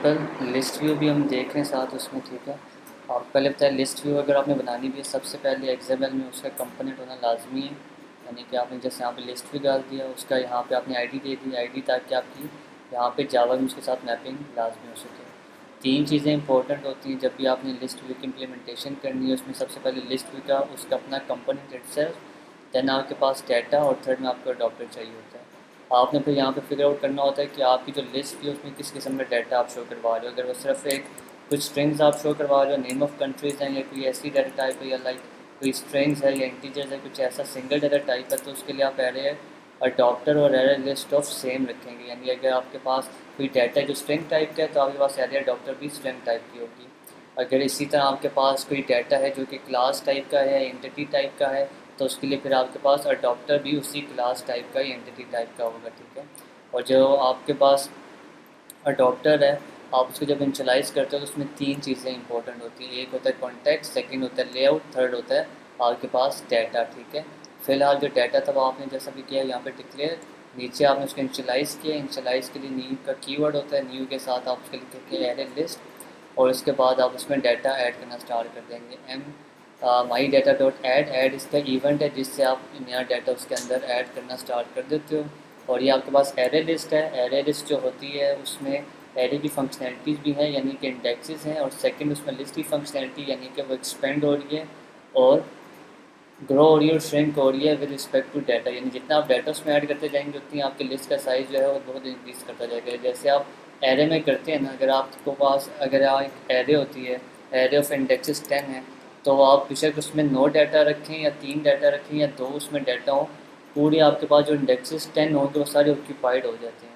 Simple list view भी हम देख रहे हैं साथ उसमें, ठीक है। और पहले बताया लिस्ट व्यू अगर आपने बनानी भी है, सबसे पहले एक्सएमएल में उसका कंपोनेंट होना लाजमी है। यानी कि आपने जैसे यहाँ पे लिस्ट व्यू डाल दिया, उसका यहाँ पे आपने आईडी दे दी, आईडी ताकि आपकी यहाँ पे जावा में उसके साथ मैपिंग लाजमी हो सके। तीन चीज़ें इंपॉर्टेंट होती हैं जब भी आपने लिस्ट व्यू की इम्प्लीमेंटेशन करनी है। उसमें सबसे पहले लिस्ट व्यू का उसका अपना कंपोनेंट इटसेल्फ, देन आपके पास डाटा, और थर्ड में आपको अडॉप्टर चाहिए होता है। आपने फिर यहाँ पे फिगर आउट करना होता है कि आपकी जो लिस्ट थी उसमें किस किस्म का डाटा आप शो करवा रहे हो। अगर वो सिर्फ एक कुछ स्ट्रिंग्स आप शो करवा रहे हो, नेम ऑफ़ कंट्रीज़ हैं या कोई ऐसी डाटा टाइप है, या लाइक कोई स्ट्रिंग्स है या इंटीजर्स है, कुछ ऐसा सिंगल डाटा टाइप है, तो उसके लिए आप एरे अडॉप्टर और एरे लिस्ट ऑफ सेम रखेंगे। यानी अगर आपके पास कोई डाटा जो स्ट्रिंग टाइप का है तो आपके पास एरे अडॉप्टर भी स्ट्रिंग टाइप की होगी। अगर इसी तरह आपके पास कोई डाटा है जो कि क्लास टाइप का है, एंटिटी टाइप का है, तो उसके लिए फिर आपके पास अडॉप्टर भी उसी क्लास टाइप का या एंटिटी टाइप का होगा, ठीक है। और जो आपके पास अडॉप्टर है, आप उसको जब इनिशियलाइज़ करते हो तो उसमें तीन चीज़ें इंपॉर्टेंट होती हैं। एक होता है कॉन्टेक्स्ट, सेकंड होता है लेआउट, थर्ड होता है आपके पास डाटा, ठीक है। फिलहाल जो डाटा था वो आपने जैसा भी किया यहाँ पे डिक्लेयर, नीचे आपने उसको इनिशियलाइज़ किया। इनिशियलाइज़ के लिए न्यू का कीवर्ड होता है, न्यू के साथ आप उसके लिखेंगे एरे लिस्ट, और उसके बाद आप उसमें डाटा ऐड करना स्टार्ट कर देंगे। माई डाटा डॉट ऐड इसका इवेंट है जिससे आप नया डाटा उसके अंदर ऐड करना स्टार्ट कर देते हो। और ये आपके पास एरे लिस्ट है। एरे लिस्ट जो होती है उसमें एरे की फंक्शनैलिटीज़ भी हैं, यानी कि इंडेक्सेस हैं, और सेकंड उसमें लिस्ट की फंक्शनैलिटी, यानी कि वो एक्सपेंड हो रही है और ग्रो हो रही है और श्रिंक हो रही है विद रिस्पेक्ट टू डाटा। यानी जितना आप डाटा उसमें ऐड करते जाएंगे उतनी आपकी लिस्ट का साइज़ जो है वो बहुत इंक्रीज़ करता जाएगा। जैसे आप एरे में करते हैं ना, अगर आपको पास अगर एक एरे होती है, एरे ऑफ इंडेक्सेस 10 है, तो आप बेशक उसमें 9 डाटा रखें या 3 डाटा रखें या 2 उसमें डाटा हो, पूरी आपके पास जो इंडेक्सेस 10 होंगे वो सारे ऑक्यूपाइड हो जाते हैं।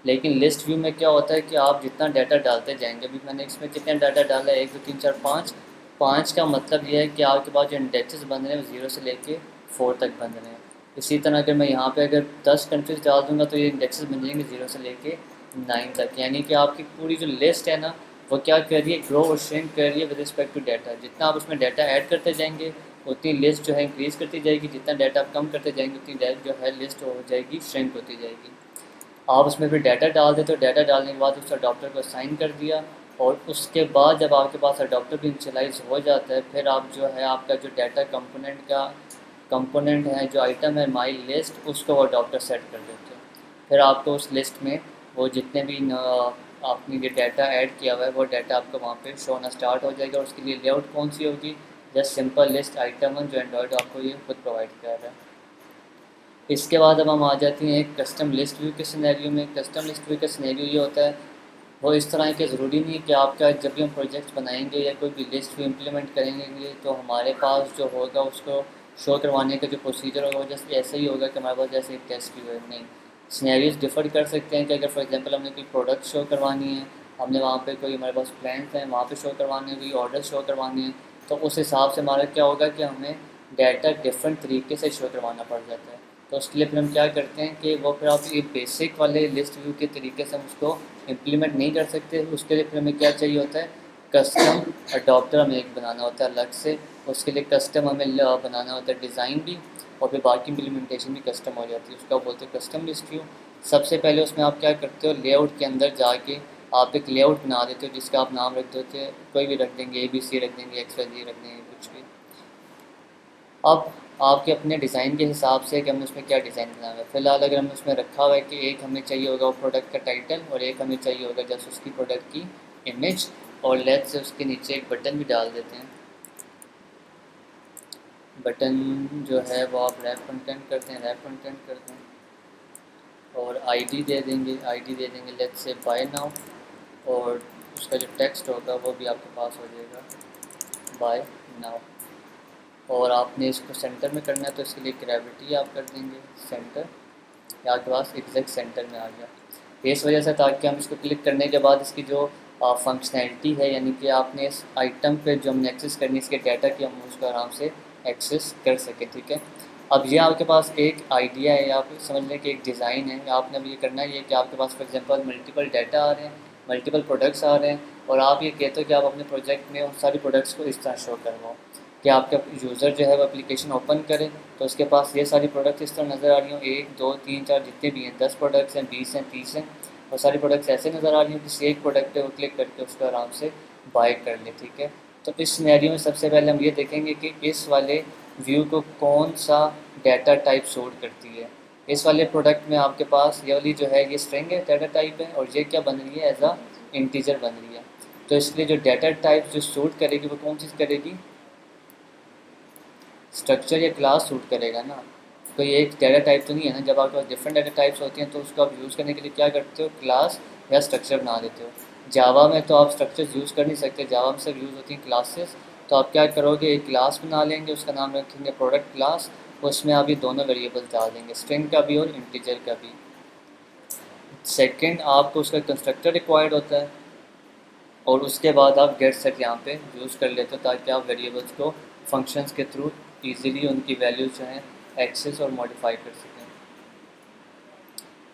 लेकिन लिस्ट व्यू में क्या होता है कि आप जितना डाटा डालते जाएंगे, अभी मैंने इसमें कितना डाटा डाला है, 1 2 3 4 5, 5 का मतलब ये है कि आपके पास जो इंडेक्सेस बन रहे हैं वो 0 से लेके 4 तक बन रहे हैं। इसी तरह अगर मैं यहाँ पे अगर 10 कंट्रीज डाल दूँगा तो ये इंडेक्सेस बन जाएंगे 0 से लेके 9 तक। यानी कि आपकी पूरी जो लिस्ट है ना, वो क्या कर रही है, ग्रो और श्रिंक कर रही है विद रिस्पेक्ट टू डाटा। जितना आप उसमें डाटा ऐड करते जाएंगे उतनी लिस्ट जो है इंक्रीज़ करती जाएगी, जितना डाटा आप कम करते जाएंगे उतनी जो है लिस्ट हो जाएगी श्रिंक होती जाएगी। आप उसमें फिर डाटा डाल देते हो, डाटा डालने के बाद उस अडॉप्टर को असाइन कर दिया, और उसके बाद जब आपके पास अडॉप्टर भी इनिशियलाइज हो जाता है, फिर आप जो है आपका जो डाटा कंपोनेंट है, जो आइटम है माई लिस्ट, उसको वो अडॉप्टर सेट कर देते हो। फिर आपको उस लिस्ट में वो जितने भी आपने ये डाटा ऐड किया हुआ है वो डाटा आपको वहाँ पे शो होना स्टार्ट हो जाएगा। और उसके लिए लेआउट कौन सी होगी, जस्ट सिंपल लिस्ट आइटम जो एंड्रॉयड आपको ये खुद प्रोवाइड कर रहा है। इसके बाद अब हम आ जाते हैं एक कस्टम लिस्ट व्यू के सिनेरियो में। कस्टम लिस्ट व्यू का सिनेरियो ये होता है, वो इस तरह के ज़रूरी नहीं है कि आपका जब भी हम प्रोजेक्ट बनाएंगे या कोई भी लिस्ट व्यू इम्प्लीमेंट करेंगे तो हमारे पास जो होगा उसको शो करवाने का जो प्रोसीजर होगा वो जैसे ऐसा ही होगा कि हमारे पास जैसे एक टेस्ट व्यू है। नहीं, सिनेरियोज डिफ़र कर सकते हैं कि अगर फॉर एग्जांपल हमने कोई प्रोडक्ट शो करवानी है, हमने वहाँ पे कोई हमारे पास प्लान्स हैं वहाँ पे शो करवाने हैं, कोई ऑर्डर शो करवाने हैं, तो उस हिसाब से हमारा क्या होगा कि हमें डाटा डिफरेंट तरीके से शो करवाना पड़ जाता है। तो उसके लिए फिर हम क्या करते हैं कि वो फिर आप ये बेसिक वाले लिस्ट व्यू के तरीके से हम उसको इम्प्लीमेंट नहीं कर सकते। उसके लिए फिर हमें क्या चाहिए होता है, कस्टम अडॉप्टर हमें एक बनाना होता है अलग से। उसके लिए कस्टम हमें बनाना होता है डिज़ाइन भी, और फिर बाकी इम्प्लीमेंटेशन भी कस्टम हो जाती है। उसका बोलते हैं कस्टम लिस्ट व्यू। सबसे पहले उसमें आप क्या करते हो, लेआउट के अंदर जाके आप एक लेआउट बना देते हो जिसका आप नाम रख देते हैं, कोई भी रख देंगे, ABC रख देंगे, XYZ रख देंगे, कुछ भी। अब आपके अपने डिज़ाइन के हिसाब से कि हमने उसमें क्या डिज़ाइन बनाया है। फ़िलहाल अगर हमने उसमें रखा हुआ है कि एक हमें चाहिए होगा वो प्रोडक्ट का टाइटल, और एक हमें चाहिए होगा जैसे उसकी प्रोडक्ट की इमेज, और लेट्स से उसके नीचे एक बटन भी डाल देते हैं। बटन जो है वो आप रैप कंटेंट करते हैं, रैप कंटेंट करते हैं, और आईडी दे देंगे लेट्स से बाय नाउ, और उसका जो टेक्स्ट होगा वो भी आपके पास हो जाएगा बाय नाउ। और आपने इसको सेंटर में करना है तो इसके लिए ग्रेविटी आप कर देंगे सेंटर, या आपके पास एग्जैक्ट सेंटर में आ गया। इस वजह से ताकि हम इसको क्लिक करने के बाद इसकी जो फंक्शनैलिटी है, यानी कि आपने इस आइटम पे जो हमने एक्सेस करनी है इसके डाटा की, हम उसको आराम से एक्सेस कर सकें, ठीक है। अब ये आपके पास एक आइडिया है, आप समझ लें कि एक डिज़ाइन है। आपने अब ये करना है कि आपके पास फॉर एग्जांपल मल्टीपल डाटा आ रहे हैं, मल्टीपल प्रोडक्ट्स आ रहे हैं, और आप ये कहते हो कि आप अपने प्रोजेक्ट में उन सारी प्रोडक्ट्स को इस तरह शो करवाओ कि आपका यूज़र जो है वो एप्लीकेशन ओपन करे तो उसके पास ये सारी प्रोडक्ट्स इस तरह नज़र आ रही हों, 1 2 3 4 जितने भी हैं, 10 प्रोडक्ट्स हैं, 20 हैं, 30 हैं, और सारी प्रोडक्ट्स ऐसे नज़र आ रही हैं, किसी एक प्रोडक्ट पे वो क्लिक करके उसको आराम से बाय कर ले, ठीक है। तो इस सिनेरियो में सबसे पहले हम ये देखेंगे कि इस वाले व्यू को कौन सा डाटा टाइप सूट करती है। इस वाले प्रोडक्ट में आपके पास ये वाली जो है ये स्ट्रिंग है, डाटा टाइप है, और ये क्या बन रही है, एज अ इंटीजर बन रही है। तो इसलिए जो डाटा टाइप जो सूट करेगी वो कौन चीज़ करेगी, स्ट्रक्चर या क्लास सूट करेगा ना। कोई एक डाटा टाइप तो नहीं है ना, जब आपके पास डिफरेंट डाटा टाइप्स होती हैं तो उसको आप यूज़ करने के लिए क्या करते हो, क्लास या स्ट्रक्चर बना देते हो। जावा में तो आप स्ट्रक्चर्स यूज़ कर नहीं सकते, जावा में सिर्फ यूज़ होती हैं क्लासेस। तो आप क्या करोगे, एक क्लास बना लेंगे, उसका नाम रखेंगे प्रोडक्ट क्लास, उसमें आप ये दोनों वेरिएबल्स डाल देंगे, स्ट्रिंग का भी और इंटीजर का भी। सेकंड, आपको उसका कंस्ट्रक्टर रिक्वायर्ड होता है, और उसके बाद आप गेट सेट यहाँ पे यूज़ कर लेते हो ताकि आप वेरिएबल्स को फंक्शंस के थ्रू इजीली उनकी वैल्यूज जो हैं एक्सेस और मॉडिफाई कर सकें।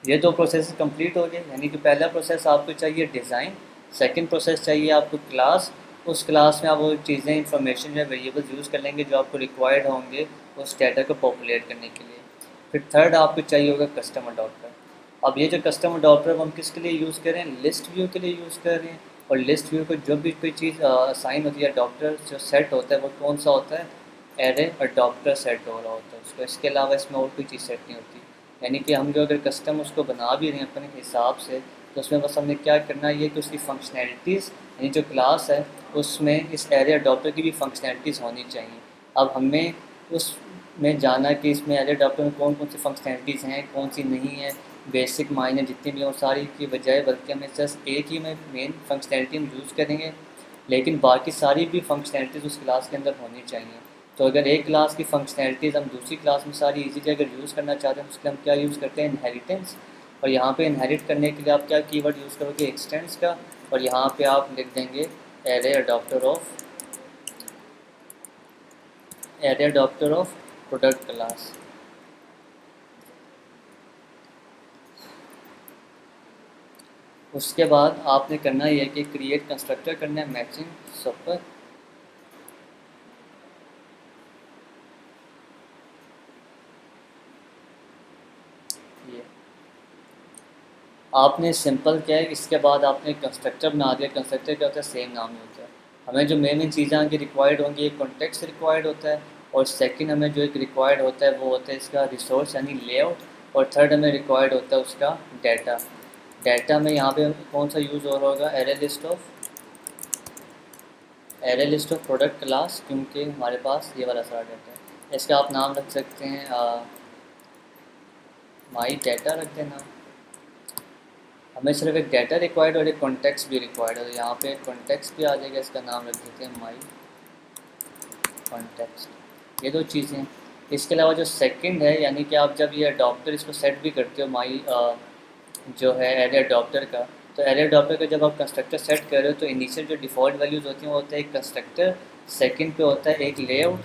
ये दो प्रोसेस कंप्लीट हो गए, यानी कि पहला प्रोसेस आपको चाहिए डिज़ाइन, सेकंड प्रोसेस चाहिए आपको क्लास। उस क्लास में आप वो चीज़ें इंफॉर्मेशन या वेरिएबल्स यूज़ कर लेंगे जो आपको रिक्वायर्ड होंगे उस डाटा को पॉपुलेट करने के लिए। फिर थर्ड आपको चाहिए होगा कस्टम अडॉप्टर। अब ये जो कस्टम अडॉप्टर हम किसके लिए यूज़ कर रहे हैं, लिस्ट व्यू के लिए यूज़ कर रहे हैं। और लिस्ट व्यू को जो भी कोई चीज़ असाइन होती है, अडॉप्टर जो सेट होता है वो कौन सा होता है, एरे अडॉप्टर सेट हो रहा होता है उसको, इसके अलावा इसमें और कोई चीज़ सेट नहीं होती। यानी कि हम जो अगर कस्टम उसको बना भी रहे हैं अपने हिसाब से, तो उसमें बस हमने क्या करना है, ये कि उसकी फंक्शनैलिटीज़ यानी जो क्लास है उसमें इस एरे अडॉप्टर की भी फंक्शनैलिटीज़ होनी चाहिए। अब हमें उसमें जाना कि इसमें एरे अडॉप्टर में कौन कौन सी फंक्शनैलिटीज़ हैं, कौन सी नहीं है, बेसिक मायने जितनी भी और सारी की बजाय, बल्कि हमें जस्ट एक ही में मेन फंक्शनैलिटी हम यूज़ करेंगे, लेकिन बाकी सारी भी फंक्शनैलिटीज़ उस क्लास के अंदर होनी चाहिए। तो अगर एक क्लास की फंक्शनैलिटीज़ हम दूसरी क्लास में सारी इजीली अगर यूज़ करना चाहते हैं तो उसके लिए हम क्या यूज़ करते हैं, इनहेरिटेंस। और यहाँ पे इनहेरिट करने के लिए आप क्या कीवर्ड यूज़ करोगे, एक्सटेंड्स का, और यहाँ पे आप लिख देंगे array adopter of product class. उसके बाद आपने करना ये है कि क्रिएट कंस्ट्रक्टर करना है मैचिंग सब पर। ये आपने सिंपल क्या है, इसके बाद आपने कंस्ट्रक्टर बना दिया। कंस्ट्रक्टर क्या होता है, सेम नाम ही होता है। हमें जो मेन मेन चीज़ें आगे रिक्वायर्ड होंगी, एक कॉन्टेक्स्ट रिक्वायर्ड होता है, और सेकंड हमें जो एक रिक्वायर्ड होता है वो होता है इसका रिसोर्स यानी लेआउट, और थर्ड हमें रिक्वायर्ड होता है उसका डाटा। डाटा में यहाँ पे कौन सा यूज़ हो रहा होगा, array list of product class, क्योंकि हमारे पास ये वाला सारा डाटा है। इसका आप नाम रख सकते हैं माई डाटा रख देना। हमें सिर्फ एक डाटा रिक्वायर्ड और एक कॉन्टेक्स्ट भी रिक्वायर्ड है, तो यहाँ पे कॉन्टेक्स्ट भी आ जाएगा, इसका नाम रख देते हैं माई कॉन्टेक्स्ट। ये दो चीज़ें हैं। इसके अलावा जो सेकंड है, यानी कि आप जब ये अडॉप्टर इसको सेट भी करते हो, माई जो है एरे अडॉप्टर का, तो एरे अडॉप्टर का जब आप कंस्ट्रक्टर सेट कर रहे हो तो इनिशियल जो डिफ़ॉल्ट वैल्यूज़ होती हैं वो होता है एक कंस्ट्रक्टर, सेकंड पे होता है एक लेआउट,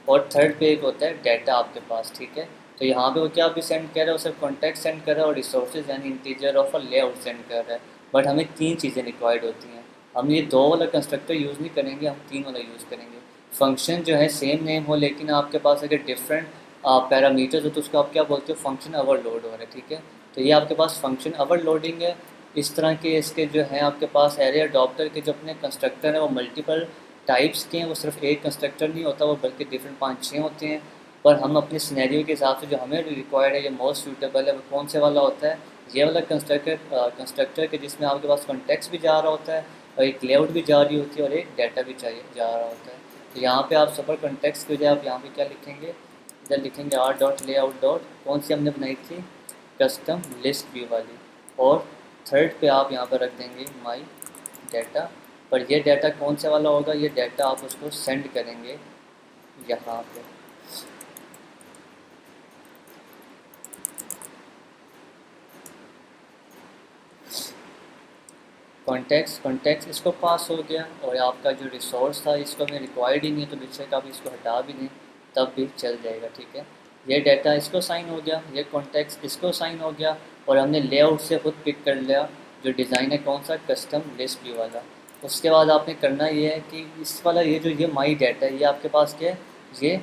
और थर्ड पे एक होता है डाटा आपके पास, ठीक है। तो यहाँ पे वो क्या भी सेंड कर रहा है, वो सिर्फ कॉन्टैक्ट सेंड कर रहा है और रिसोर्सेज यानी integer of a layout send कर रहा है। बट हमें तीन चीज़ें रिक्वायर्ड होती हैं। हम ये दो वाला कंस्ट्रक्टर यूज़ नहीं करेंगे, हम तीन वाला यूज़ करेंगे। फंक्शन जो है सेम नेम हो, लेकिन आपके पास अगर डिफरेंट पैरामीटर्स हो तो उसको आप क्या बोलते हो, फंक्शन ओवरलोड हो रहा है, ठीक है। तो ये आपके पास फंक्शन ओवरलोडिंग है। इस तरह के इसके जो है आपके पास एरे अडॉप्टर के जो अपने कंस्ट्रक्टर हैं वो मल्टीपल टाइप्स के हैं, वो सिर्फ एक कंस्ट्रक्टर नहीं होता, वो बल्कि डिफरेंट 5-6 होते हैं। पर हम अपने सिनेरियो के हिसाब से जो हमें रिक्वायर्ड है, ये मोस्ट सूटेबल है, वो कौन से वाला होता है, ये वाला कंस्ट्रक्टर के जिसमें आपके पास कॉन्टेक्स्ट भी जा रहा होता है, और एक लेआउट भी जा रही होती है, और एक डाटा भी चाहिए जा रहा होता है। तो यहाँ पे आप सुपर कॉन्टेक्स्ट के बजाय आप यहाँ पे क्या लिखेंगे, इधर लिखेंगे आर डॉट लेआउट डॉट, कौन सी हमने बनाई थी, कस्टम लिस्ट व्यू वाली, और थर्ड पे आप यहाँ पर रख देंगे माई डाटा। पर ये डाटा कौन से वाला होगा, ये डाटा आप उसको सेंड करेंगे यहाँ पे। कॉन्टेक्स्ट इसको पास हो गया, और आपका जो रिसोर्स था इसको हमें रिक्वायर्ड ही नहीं है, तो बेशक आप इसको हटा भी दें तब भी चल जाएगा, ठीक है। ये डाटा इसको साइन हो गया, ये कॉन्टेक्स्ट इसको साइन हो गया, और हमने लेआउट से खुद पिक कर लिया जो डिज़ाइन है कौन सा, कस्टम लिस्ट व्यू वाला। उसके बाद आपने करना ये है कि इस वाला ये माई डाटा है, ये आपके पास क्या है, ये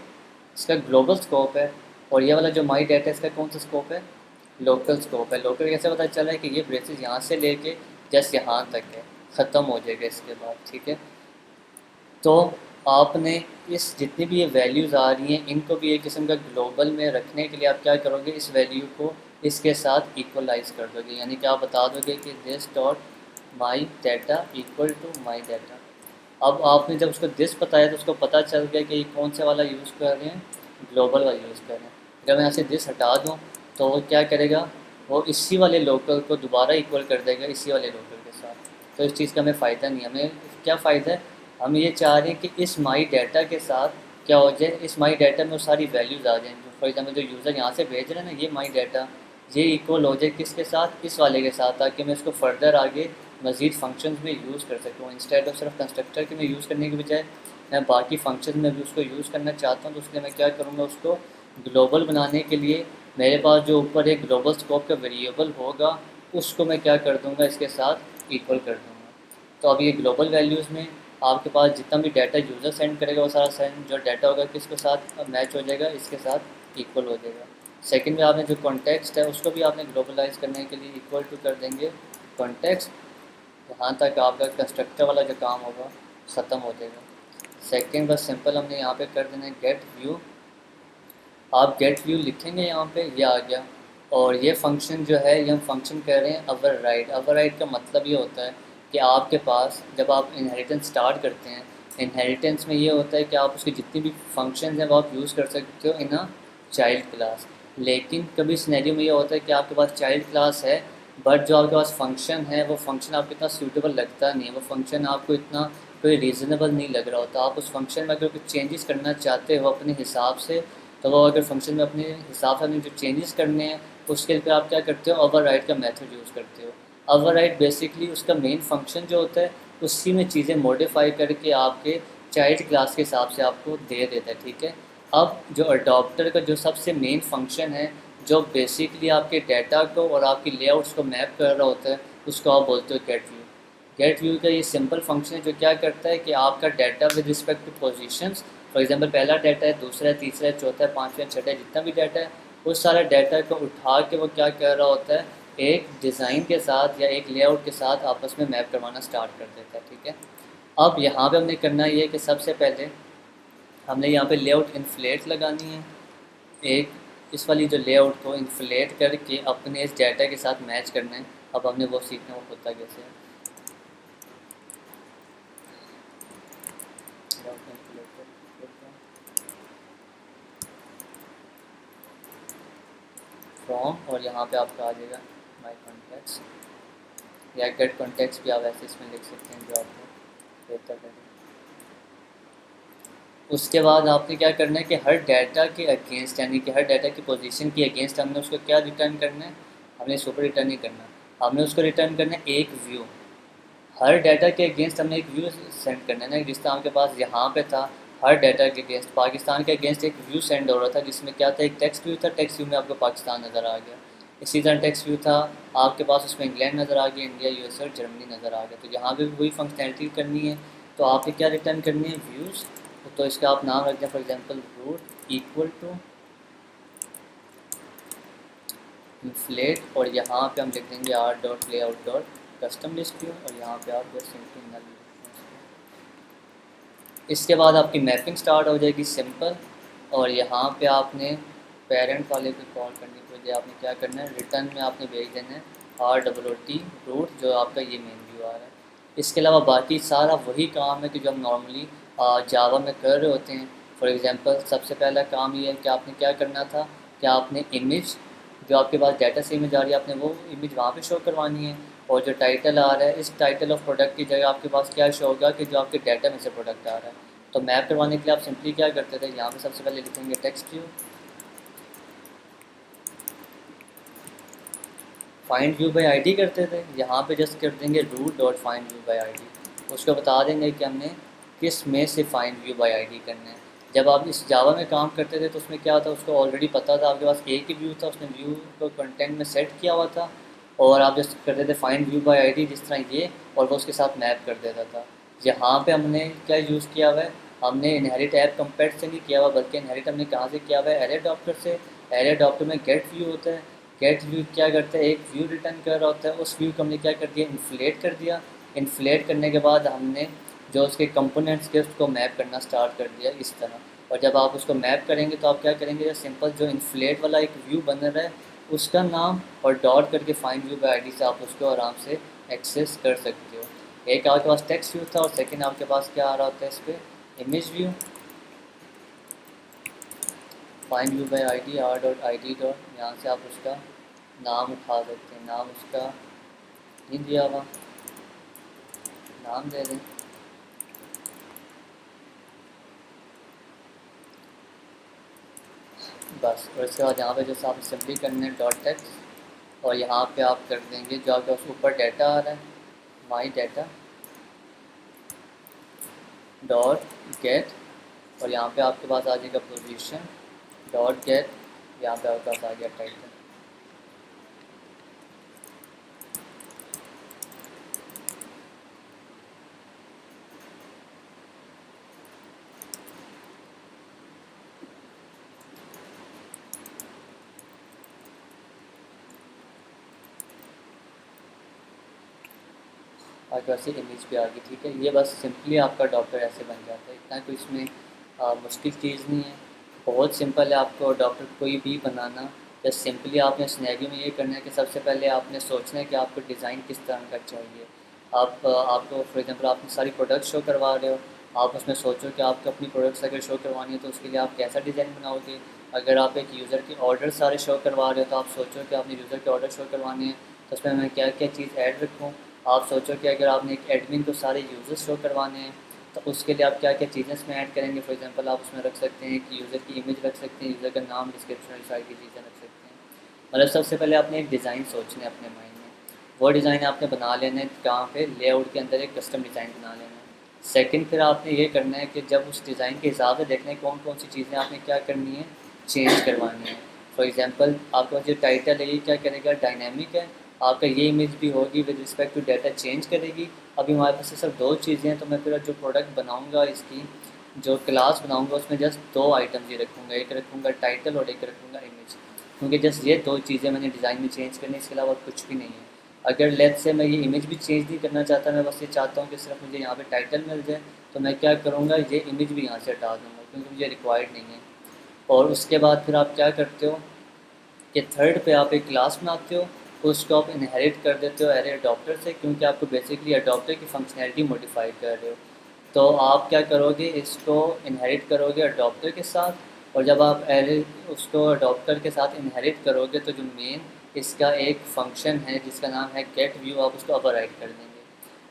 इसका ग्लोबल स्कोप है, और ये वाला जो माई डाटा है इसका कौन सा स्कोप है, लोकल स्कोप है। लोकल कैसे पता चल रहा है कि ये ब्रेसेस यहाँ से लेके जस्ट यहाँ तक है, ख़त्म हो जाएगा इसके बाद, ठीक है। तो आपने इस जितनी भी ये वैल्यूज़ आ रही हैं इनको भी एक किस्म का ग्लोबल में रखने के लिए आप क्या करोगे, इस वैल्यू को इसके साथ इक्वलाइज कर दोगे, यानी कि आप बता दोगे कि this dot my data equal to my data. अब आपने जब उसको दिस बताया तो उसको पता चल गया कि ये कौन सा वाला यूज़ कर रहे हैं, ग्लोबल वाला यूज़ कर रहे हैं। अगर मैं यहाँ से दिस हटा दूँ तो वो क्या करेगा, वो इसी वाले लोकल को दोबारा इक्वल कर देगा इसी वाले लोकल के साथ। तो इस चीज़ का हमें फ़ायदा नहीं है। हमें क्या फ़ायदा है, हम ये चाह रहे हैं कि इस माई डाटा के साथ क्या हो जाए, इस माई डाटा में वो सारी वैल्यूज़ आ जाएँ। फॉर एग्जाम्पल जो यूज़र यहाँ से भेज रहे हैं ना, ये माई डाटा ये इक्वल हो जाए किसके साथ, इस वाले के साथ, ताकि मैं इसको फर्दर आगे मज़ीद फंक्शंस में यूज़ कर सकूँ। इंस्टेड ऑफ सिर्फ कंस्ट्रक्टर के में यूज़ करने के बजाय मैं बाकी फंक्शन में भी उसको यूज़ करना चाहता हूँ। तो उसके लिए मैं क्या करूँगा, उसको ग्लोबल बनाने के लिए मेरे पास जो ऊपर एक ग्लोबल स्कोप का वेरिएबल होगा उसको मैं क्या कर दूँगा, इसके साथ इक्वल कर दूँगा। तो अब ये ग्लोबल वैल्यूज़ में आपके पास जितना भी डाटा यूज़र सेंड करेगा वो सारा सेंड जो डाटा होगा किसके साथ मैच हो जाएगा, इसके साथ इक्वल हो जाएगा। सेकंड में आपने जो कॉन्टेक्स्ट है उसको भी आपने ग्लोबलाइज करने के लिए इक्वल टू कर देंगे कॉन्टेक्स्ट, यहाँ तक आपका कंस्ट्रक्टर वाला जो काम होगा ख़त्म हो जाएगा। सेकंड बस सिंपल हमने यहाँ पे कर देना है गेट व्यू। आप गेट व्यू लिखेंगे यहाँ पे, ये आ गया। और ये फंक्शन जो है ये हम फंक्शन कह रहे हैं अवर राइट। अवर राइट का मतलब ये होता है कि आपके पास जब आप इनहेरिटेंस स्टार्ट करते हैं, इनहेरिटेंस में ये होता है कि आप उसकी जितनी भी फंक्शन हैं वो आप यूज़ कर सकते हो इन अ चाइल्ड क्लास। लेकिन कभी सिनेरियो में ये होता है कि आपके पास चाइल्ड क्लास है बट जो आपके पास फंक्शन है वो फंक्शन आपको इतना सूटेबल लगता नहीं है, वो फंक्शन आपको इतना कोई रीज़नेबल नहीं लग रहा होता। आप उस फंक्शन में अगर कुछ चेंजेस करना चाहते हो अपने हिसाब से, तो वो अगर फंक्शन में अपने हिसाब से अपने जो चेंजेस करने हैं उसके लिए आप क्या करते हो, ओवरराइड का मेथड यूज़ करते हो। ओवरराइड बेसिकली उसका मेन फंक्शन जो होता है उसी में चीज़ें मॉडिफाई करके आपके चाइल्ड क्लास के हिसाब से आपको दे देता है, ठीक है। अब जो अडॉप्टर का जो सबसे मेन फंक्शन है जो बेसिकली आपके डाटा को और आपकी लेआउट्स को मैप कर रहा होता है उसको आप बोलते हो गेट व्यू। गेट व्यू का ये सिंपल फंक्शन है जो क्या करता है कि आपका data with respect two positions, for example पहला डाटा है, दूसरा है, तीसरा है, चौथा है, पाँचवा, छठा है, जितना भी डाटा है उस सारा डाटा को उठा के वो क्या कर रहा होता है, एक डिज़ाइन के साथ या एक लेआउट के साथ आपस में मैप करवाना स्टार्ट कर देता है, ठीक है। अब यहाँ पे हमने करना ये है कि सबसे पहले हमने यहाँ पे लेआउट इन्फ्लेट लगानी है, एक इस वाली जो लेआउट को इन्फ्लेट करके अपने इस डाटा के साथ मैच करना है। अब हमने वो सीखना, वो होता कैसे है। फ्रॉम और यहाँ पे आपका आ जाएगा माई कॉन्टैक्ट्स, या गेट कॉन्टैक्ट्स भी आप ऐसे इसमें लिख सकते हैं जो आपको बेहतर लगे। उसके बाद आपने क्या करना है कि हर डाटा के अगेंस्ट, यानी कि हर डाटा की पोजीशन के अगेंस्ट हमने उसको क्या रिटर्न करना है, हमने इसके ऊपर रिटर्न नहीं करना, हमने उसको रिटर्न करना है एक व्यू। हर डाटा के अगेंस्ट हमने एक व्यू सेंड करना है ना, जिस तरह आपके पास यहाँ पे था हर डाटा के अगेंस्ट पाकिस्तान के अगेंस्ट एक व्यू सेंड हो रहा था जिसमें क्या था, एक टेक्स्ट व्यू था, टेक्स्ट व्यू में आपको पाकिस्तान नज़र आ गया। इसी तरह टेक्स्ट व्यू था आपके पास, उसमें इंग्लैंड नज़र आ गया, इंडिया, यूएसए और जर्मनी नज़र आ गया। तो यहाँ पे भी वही फंक्शनैलिटी करनी है। तो आपने क्या रिटर्न करनी है, व्यूज़। तो इसका आप नाम रख दें for example root equal to inflate, और यहाँ पे हम लिख देंगे R dot layout dot custom list view, और यहाँ पे आप जस्ट सिंपली नल। इसके बाद आपकी मैपिंग स्टार्ट हो जाएगी सिंपल, और यहाँ पे आपने पेरेंट वाले को कॉल करने के लिए आपने क्या करना है, रिटर्न में आपने भेज देना है ROOT रूट, जो आपका ये मेन व्यू आ रहा है। इसके अलावा बाकी सारा वही काम है कि जो हम नॉर्मली जावा में कर रहे होते हैं। फॉर एग्जांपल सबसे पहला काम ये है कि आपने क्या करना था कि आपने इमेज जो आपके पास डाटा से इमेज आ रही है आपने वो इमेज वहाँ पे शो करवानी है, और जो टाइटल आ रहा है इस टाइटल ऑफ प्रोडक्ट की जगह आपके पास क्या शो होगा कि जो आपके डाटा में से प्रोडक्ट आ रहा है। तो मैप करवाने के लिए आप सिंपली क्या करते थे, यहाँ पे सबसे पहले लिखेंगे text view, find view by ID करते थे, यहाँ पे जस्ट कर देंगे root dot find view by ID. उसको बता देंगे कि हमने किस में से फाइंड व्यू बाई आईडी करना है। जब आप इस जावा में काम करते थे तो उसमें क्या था, उसको ऑलरेडी पता था, आपके पास एक ही व्यू था, उसने व्यू को कंटेंट में सेट किया हुआ था, और आप जस्ट करते थे फाइंड व्यू बाई आईडी जिस तरह ये, और वो उसके साथ मैप कर देता था। यहाँ पे हमने क्या यूज़ किया हुआ है, हमने इनहेरिट ऐप कंपेयर से नहीं किया हुआ, बल्कि इनहेरिट हमने कहाँ से किया हुआ है, एरे अडॉप्टर से। एरे अडॉप्टर में गेट व्यू होता है, गेट व्यू क्या करता है, एक व्यू रिटर्न कर रहा होता है, उस व्यू को हमने क्या कर दिया, इन्फ्लेट कर दिया। इन्फ्लेट करने के बाद हमने जो उसके कंपोनेंट्स के उसको मैप करना स्टार्ट कर दिया इस तरह। और जब आप उसको मैप करेंगे तो आप क्या करेंगे, सिंपल जो इन्फ्लेट वाला एक व्यू बन रहा है उसका नाम और डॉट करके फाइंड व्यू बाई आईडी से आप उसको आराम से एक्सेस कर सकते हो। एक आपके पास टेक्स्ट व्यू था और सेकंड आपके पास क्या आ रहा होता है इस पर, image view. Find view by ID R dot I D dot, यहाँ से आप उसका नाम उठा सकते हैं। नाम उसका नहीं दिया हुआ, नाम दे दें। बस, और इसके बाद यहाँ पे जैसे आप सिंपली करने डॉट टेक्स्ट और यहाँ पे आप कर देंगे जो आपके पास ऊपर डाटा आ रहा है, माई डाटा डॉट गेट, और यहाँ पे आपके पास आ जाएगा पोजीशन डॉट गेट, यहाँ पे आपके पास आ गया टाइटल। आपके पास इमेज भी आ गई, ठीक है। ये बस सिंपली आपका डॉक्टर ऐसे बन जाता है, इतना कोई इसमें मुश्किल चीज़ नहीं है, बहुत सिंपल है आपको डॉक्टर कोई भी बनाना। बस सिंपली आपने स्नैरियो में ये करना है कि सबसे पहले आपने सोचना है कि आपको डिज़ाइन किस तरह का चाहिए। आपको फॉर एग्जांपल आपने सारी प्रोडक्ट्स शो करवा रहे हो, आप उसमें सोचो कि आपको अपनी प्रोडक्ट्स अगर शो करवानी है तो उसके लिए आप कैसा डिज़ाइन बनाओगे। अगर आप एक यूज़र के ऑर्डर सारे शो करवा रहे हो तो आप सोचो कि आपने यूज़र के ऑर्डर शो करवाने हैं तो उसमें मैं क्या क्या चीज़ ऐड रखूँ। आप सोचो कि अगर आपने एक एडमिन को सारे यूज़र्स शो करवाने हैं तो उसके लिए आप क्या क्या चीज़ें इसमें ऐड करेंगे। फॉर एग्जांपल आप उसमें रख सकते हैं कि यूज़र की इमेज रख सकते हैं, यूज़र का नाम, डिस्क्रिप्शन, सारी की चीज़ें रख सकते हैं। मतलब सबसे पहले आपने एक डिज़ाइन सोचना है अपने माइंड में, वो डिज़ाइन आपने बना लेना है कहाँ पे, लेआउट के अंदर एक कस्टम डिज़ाइन बना लेना है। सेकंड फिर आपने ये करना है कि जब उस डिज़ाइन के हिसाब से देखना है कौन कौन सी चीज़ें आपने क्या करनी है, चेंज करवानी है। फॉर एग्जांपल आपका जो टाइटल है ये क्या करेगा, डायनेमिक है, आपका ये इमेज भी होगी with respect to data change करेगी। अभी हमारे पास ये सब दो चीज़ें हैं तो मैं फिर जो प्रोडक्ट बनाऊँगा इसकी जो क्लास बनाऊँगा उसमें जस्ट दो आइटम्स ही रखूँगा, एक रखूँगा टाइटल और एक रखूँगा इमेज, क्योंकि जस्ट ये दो चीज़ें मैंने डिज़ाइन में चेंज करनी है, इसके अलावा कुछ भी नहीं है। अगर लेट्स से मैं ये इमेज भी चेंज नहीं करना चाहता, मैं बस ये चाहता हूँ कि सिर्फ मुझे यहाँ पे टाइटल मिल जाए, तो मैं क्या करूँगा, ये इमेज भी यहाँ से हटा दूँगा क्योंकि मुझे रिक्वायर्ड नहीं है। और उसके बाद फिर आप क्या करते हो कि थर्ड पे आप एक क्लास बनाते हो, उसको आप इनहेरिट कर देते हो एरे अडॉप्टर से, क्योंकि आपको बेसिकली अडॉप्टर की फंक्शनैलिटी मॉडिफाई कर रहे हो। तो आप क्या करोगे, इसको इनहेरिट करोगे अडॉप्टर के साथ, और जब आप एरे उसको अडॉप्टर के साथ इनहेरिट करोगे तो जो मेन इसका एक फंक्शन है जिसका नाम है गेट व्यू, आप उसको ओवरराइड कर देंगे।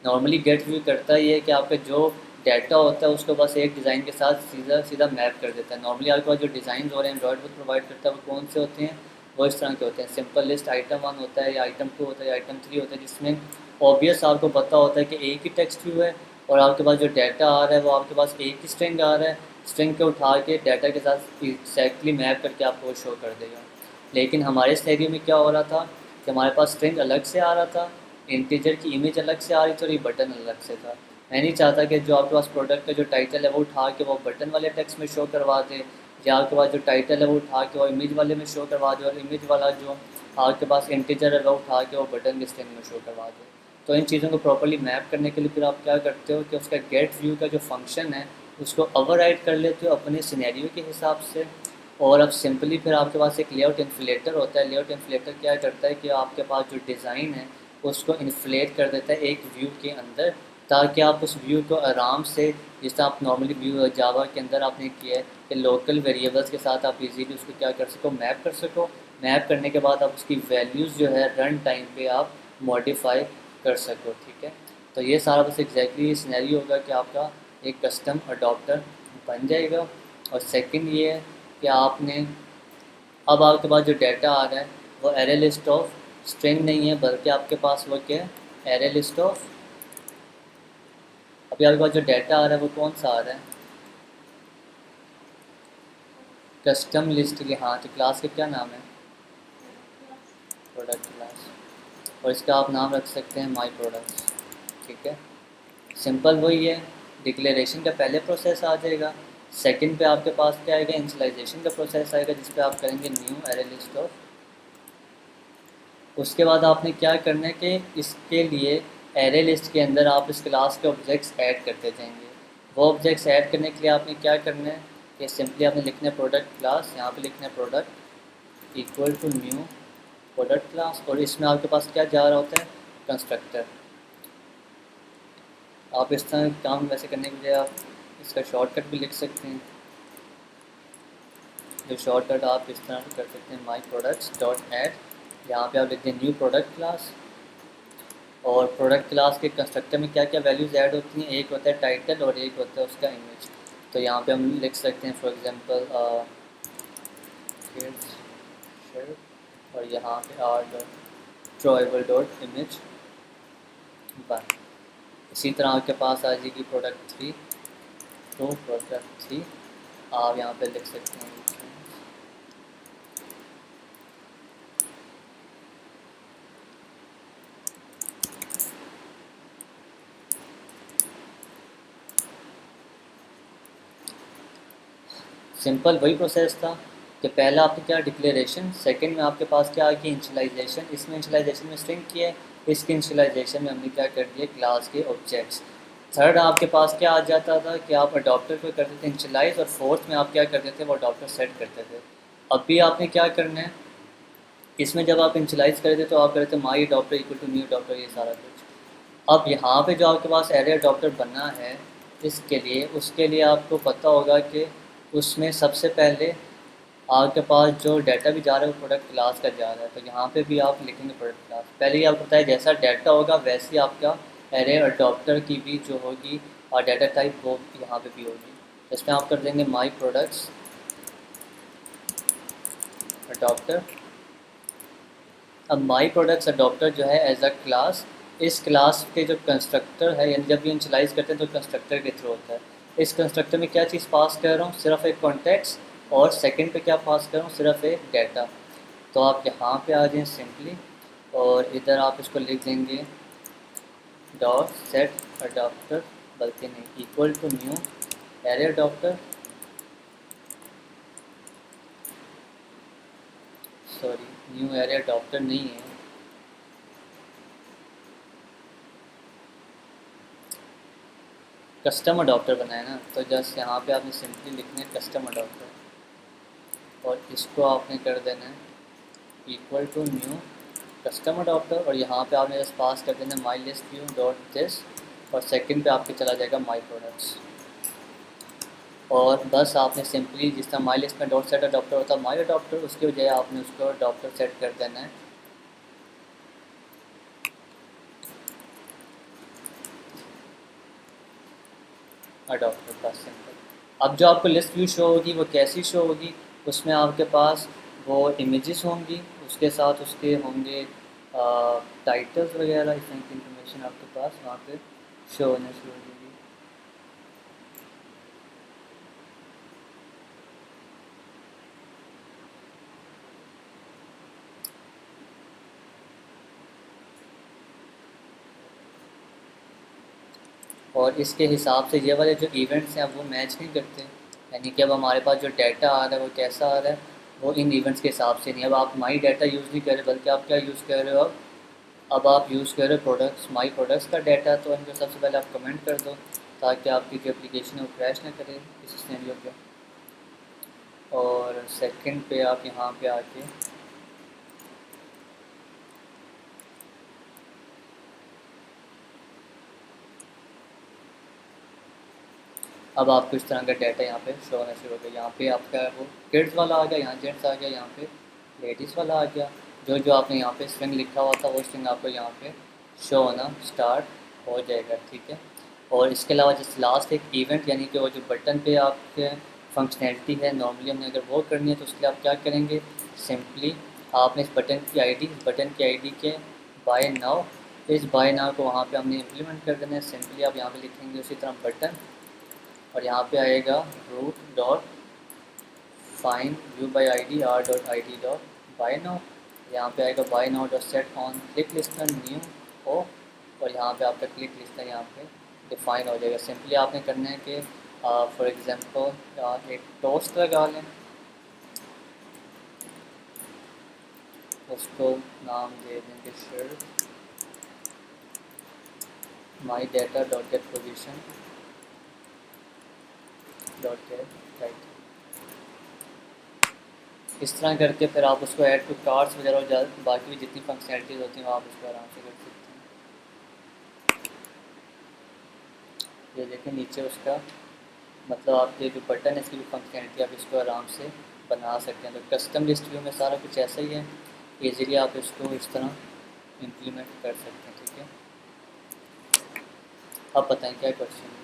नॉर्मली गेट व्यू करता ही है कि आपका जो डाटा होता है उसको बस एक डिज़ाइन के साथ सीधा सीधा मैप कर देता है। नॉर्मली आपके पास जो डिज़ाइन और एंड्रॉइड वो प्रोवाइड करता है वो कौन से होते हैं, वो इस तरह के होते हैं। सिंपल लिस्ट आइटम 1 होता है या आइटम 2 होता है या आइटम 3 होता है, जिसमें ऑब्वियस आपको पता होता है कि एक ही टेक्स्ट व्यू है और आपके पास जो डाटा आ रहा है वो आपके पास एक ही स्ट्रिंग आ रहा है, स्ट्रिंग को उठा के डाटा के साथ एक्जैक्टली मैप करके आपको शो कर देगा। लेकिन हमारे स्टैडियो में क्या हो रहा था कि हमारे पास स्ट्रिंग अलग से आ रहा था, इंटीजर की इमेज अलग से आ रही थी और ये बटन अलग से था। मैं नहीं चाहता कि जो आपके पास प्रोडक्ट का जो टाइटल है वो उठा के वो बटन वाले टेक्स्ट में शो करवा दे, या आपके पास जो टाइटल है वो उठा के वो इमेज वाले में शो करवा दे, और इमेज वाला जो आपके पास इंटीजर है वो उठा के वो बटन के स्ट्रिंग में शो करवा दे। तो इन चीज़ों को प्रॉपर्ली मैप करने के लिए फिर आप क्या करते हो कि उसका गेट व्यू का जो फंक्शन है उसको ओवरराइड कर लेते हो अपने सिनेरियो के हिसाब से। और अब सिंपली फिर आपके पास एक लेआउट इन्फ्लेटर होता है। लेआउट इन्फ्लेटर क्या करता है कि आपके पास जो डिज़ाइन है उसको इन्फ्लेट कर देता है एक व्यू के अंदर, ताकि आप उस व्यू को आराम से, जैसे आप नॉर्मली व्यू जावा के अंदर आपने किया है कि लोकल वेरिएबल्स के साथ आप इजीली उसको क्या कर सको, मैप कर सको। मैप करने के बाद आप उसकी वैल्यूज़ जो है रन टाइम पे आप मॉडिफाई कर सको, ठीक है। तो ये सारा बस एग्जैक्टली ये सिनेरियो होगा कि आपका एक कस्टम अडॉप्टर बन जाएगा। और सेकंड ये है कि आपने अब आपके पास जो डाटा आ रहा है वो एरे लिस्ट ऑफ स्ट्रिंग नहीं है, बल्कि आपके पास वो क्या है, एरे लिस्ट ऑफ। अभी आपके पास जो डाटा आ रहा है वो कौन सा आ रहा है, कस्टम लिस्ट के। हाँ, तो क्लास का क्या नाम है, प्रोडक्ट क्लास, और इसका आप नाम रख सकते हैं माई प्रोडक्ट्स, ठीक है। सिंपल वही है, डिक्लेरेशन का पहले प्रोसेस आ जाएगा, सेकंड पे आपके पास क्या आएगा, इनिशियलाइजेशन का प्रोसेस आएगा जिस पे आप करेंगे न्यू एरे लिस्ट ऑफ उसके बाद आपने क्या करना है कि इसके लिए एरे लिस्ट के अंदर आप इस क्लास के ऑब्जेक्ट्स ऐड करते जाएंगे। वो ऑब्जेक्ट्स ऐड करने के लिए आपने क्या करना है कि सिंपली आपने लिखना है प्रोडक्ट क्लास, यहाँ पे लिखना है product equal to new product class, और इसमें आपके पास क्या जा रहा होता है, कंस्ट्रक्टर। आप इस तरह काम वैसे करने के लिए आप इसका शॉर्टकट भी लिख सकते हैं। जो शॉर्टकट आप इस तरह कर सकते हैं, माई प्रोडक्ट्स डॉट ऐड, यहाँ पे आप लिखते हैं न्यू प्रोडक्ट क्लास। और प्रोडक्ट क्लास के कंस्ट्रक्टर में क्या क्या वैल्यूज़ ऐड होती हैं, एक होता है टाइटल और एक होता है उसका इमेज। तो यहाँ पे हम लिख सकते हैं फॉर एग्जांपल और यहाँ पे R drawable dot image one. इसी तरह आपके पास आ जाएगी प्रोडक्ट थ्री, तो प्रोडक्ट थ्री आप यहाँ पे लिख सकते हैं सिंपल वही प्रोसेस था कि पहला आपने क्या डिक्लेरेशन, सेकंड में आपके पास क्या आ गया इंशलाइजेशन। इसमें इंशलाइजेशन में स्ट्रिंग किया है, इसके इंशलाइजेशन में हमने क्या कर दिया क्लास के ऑब्जेक्ट्स। थर्ड आपके पास क्या आ जाता था कि आप अडॉप्टर को करते थे इंशलाइज, और फोर्थ में आप क्या करते थे वो अडॉप्टर सेट करते थे। अब भी आपने क्या करना है, इसमें जब आप इंशलाइज करते थे तो आप करते थे my adaptor equal to new adaptor, ये सारा कुछ। अब यहाँ पे जो आपके पास एरे अडॉप्टर बनना है इसके लिए, उसके लिए आपको पता होगा कि उसमें सबसे पहले आपके पास जो डाटा भी जा रहा है वो प्रोडक्ट क्लास का जा रहा है। तो यहाँ पे भी आप लिखेंगे प्रोडक्ट क्लास। पहले ही आपको पता है जैसा डाटा होगा वैसे ही आपका एरे अडॉप्टर की भी जो होगी और डाटा टाइप वो यहाँ पे भी होगी। इसमें आप कर देंगे माई प्रोडक्ट्स अडॉप्टर। अब माई प्रोडक्ट्स अडॉप्टर जो है एज अ क्लास, इस क्लास के जो कंस्ट्रक्टर है, यानी जब ये इनिशियलाइज करते हैं तो कंस्ट्रक्टर के थ्रू होता है। इस कंस्ट्रक्टर में क्या चीज़ पास कर रहा हूँ, सिर्फ एक कॉन्टेक्स्ट, और सेकंड पे क्या पास कर रहा हूँ, सिर्फ एक डाटा। तो आप यहाँ पे आ जाएं सिंपली, और इधर आप इसको लिख देंगे डॉट सेट अडॉप्टर, बल्कि नहीं equal to new array adapter, sorry new array adapter नहीं है, कस्टम अडॉप्टर बनाया ना। तो जस्ट यहाँ पे आपने सिंपली लिखना है कस्टम अडॉप्टर, और इसको आपने कर देना है equal to new custom adapter, और यहाँ पे आपने जस्ट पास कर देना my list view dot this, और सेकंड पे आपके चला जाएगा माई प्रोडक्ट्स। और बस आपने सिंपली जिस तरह माई लिस्ट में डॉट सेट अडॉप्टर होता है माई अडॉप्टर, उसके बजाय आपने उसको अडॉप्टर सेट कर देना है अडॉप्टर का सिंपल। अब जो आपको लिस्ट व्यू शो होगी वो कैसी शो होगी, उसमें आपके पास वो इमेजेस होंगी, उसके साथ उसके होंगे टाइटल्स वगैरह, इस तरह की इंफॉर्मेशन आपके पास वहाँ पे शो होने शुरू हो जाएगी। और इसके हिसाब से ये वाले जो इवेंट्स हैं वो मैच नहीं करते, यानी कि अब हमारे पास जो डाटा आ रहा है वो कैसा आ रहा है, वो इन इवेंट्स के हिसाब से नहीं। अब आप माई डाटा यूज़ नहीं कर रहे, बल्कि आप क्या यूज़ कर रहे हो, अब आप यूज़ कर रहे हो प्रोडक्ट्स माई प्रोडक्ट्स का डाटा। तो इनको सबसे पहले आप कमेंट कर दो ताकि आपकी जो एप्लीकेशन है वो क्रैश ना करे इस सिनेरियो पे। और सेकंड पे आप यहाँ पे आके अब आपको इस तरह का डाटा यहाँ पे शो होना शुरू हो गया। यहाँ पे आपका वो किड्स वाला आ गया, यहाँ जेंट्स आ गया, यहाँ पे लेडीज़ वाला आ गया। जो जो आपने यहाँ पे स्ट्रिंग लिखा हुआ था वो स्ट्रिंग आपको यहाँ पे शो होना स्टार्ट हो जाएगा, ठीक है। और इसके अलावा जैसे लास्ट एक इवेंट, यानी कि वो जो बटन पे आपके फंक्शनैलिटी है, नॉर्मली हमने अगर वो करनी है तो उसके लिए आप क्या करेंगे, सिंपली आपने इस बटन की आईडी के बाय नाउ, इस बाय नाउ को वहाँ पे हमने इम्प्लीमेंट कर देना है। सिंपली आप यहाँ पे लिखेंगे उसी तरह बटन, और यहाँ पे आएगा root dot find view by ID R dot I D dot by now, यहाँ पे आएगा by now dot set on click listener new ओ, और यहाँ पे आपका क्लिक लिस्टनर यहाँ पे डिफाइन हो जाएगा। सिंपली आपने करना है कि फॉर एग्जांपल एक टोस्ट लगा लें, उसको नाम दे देंगे शर्ट माई data dot gate position dot gate title. इस तरह करके फिर आप उसको ऐड टू कार्ड्स वगैरह और बाकी भी जितनी फंक्शनैलिटीज़ होती हैं वो आप उसको आराम से कर सकते हैं। ये देखें नीचे उसका मतलब आपके जो बटन है इसकी भी फंक्शनैलिटी आप इसको आराम से बना सकते हैं। तो कस्टम लिस्ट व्यू में सारा कुछ ऐसा ही है, ईज़िली आप इसको इस तरह इम्प्लीमेंट कर सकते हैं। ठीक है, अब बताएं क्या क्वेश्चन है।